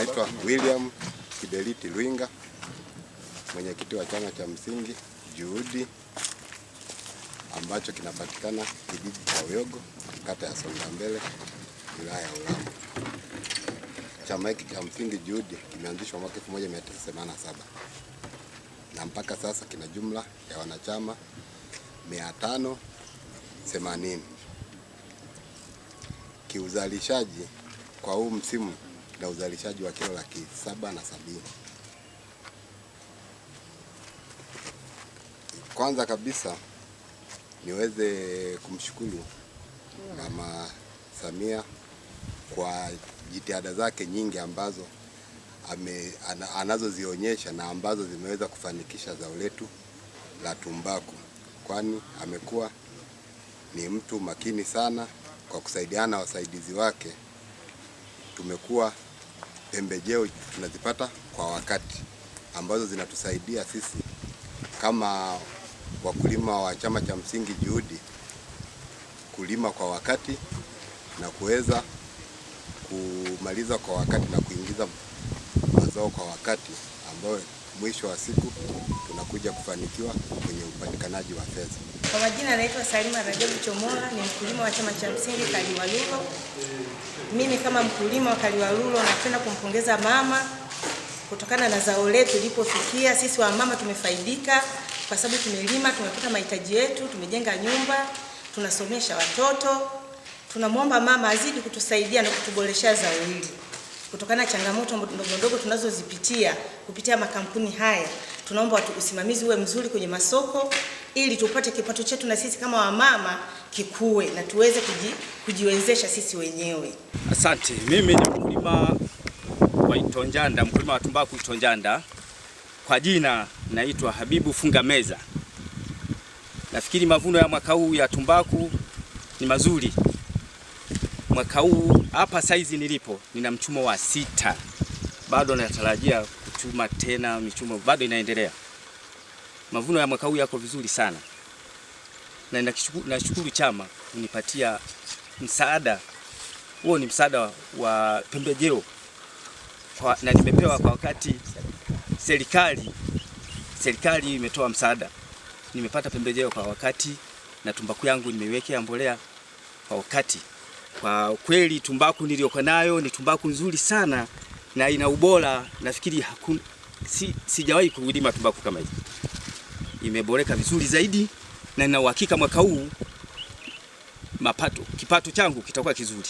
Naitwa William Kiberiti Lwinga, mwenyekiti wa chama cha msingi Juhudi ambacho kinapatikana kijiji cha Uyogo, kata ya Songambele, wilaya ya Urambo. Chama hiki cha msingi Juhudi kimeanzishwa mwaka 1987 na mpaka sasa kina jumla ya wanachama 580. Kiuzalishaji kwa huu msimu na uzalishaji wa kilo 770. Kwanza kabisa niweze kumshukuru Mama Samia kwa jitihada zake nyingi ambazo anazozionyesha na ambazo zimeweza kufanikisha zao letu la tumbaku, kwani amekuwa ni mtu makini sana kwa kusaidiana wasaidizi wake. Tumekuwa pembejeo tunazipata kwa wakati ambazo zinatusaidia sisi kama wakulima wa chama cha msingi Juhudi kulima kwa wakati na kuweza kumaliza kwa wakati na kuingiza mazao kwa wakati, ambayo mwisho wa siku tunakuja kufanikiwa kwenye upatikanaji wa fedha. Kwa majina naitwa Salima Rajabu Chomola, ni mkulima wa chama cha msingi Kaliwalulo. Mimi kama mkulima wa Kaliwalulo napenda kumpongeza mama kutokana na zao letu lilipofikia. Sisi wa mama tumefaidika kwa sababu tumelima, tumepata mahitaji yetu, tumejenga nyumba, tunasomesha watoto. Tunamwomba mama azidi kutusaidia na kutuboreshea zao hili. Kutokana na changamoto ndogo ndogo tunazozipitia kupitia makampuni haya, tunaomba usimamizi uwe mzuri kwenye masoko ili tupate kipato chetu na sisi kama wamama kikue na tuweze kujiwezesha sisi wenyewe. Asante. Mimi ni mkulima wa Itonjanda, mkulima wa tumbaku Itonjanda. Kwa jina naitwa Habibu Fungameza. Nafikiri mavuno ya mwaka huu ya tumbaku ni mazuri. Mwaka huu hapa saizi nilipo nina mchumo wa 6. Bado natarajia kuchuma tena, michumo bado inaendelea. Mavuno ya mwaka huu yako vizuri sana. Na nashukuru chama kunipatia msaada. Huo ni msaada wa pembejeo. Na nimepewa kwa wakati serikali imetoa msaada. Nimepata pembejeo kwa wakati na tumbaku yangu nimeiwekea mbolea kwa wakati. Kwa kweli tumbaku niliyokuwa nayo ni tumbaku nzuri sana na ina ubora. Nafikiri sijawahi kulima tumbaku kama hii. Imeboreka vizuri zaidi na nina uhakika mwaka huu kipato changu kitakuwa kizuri.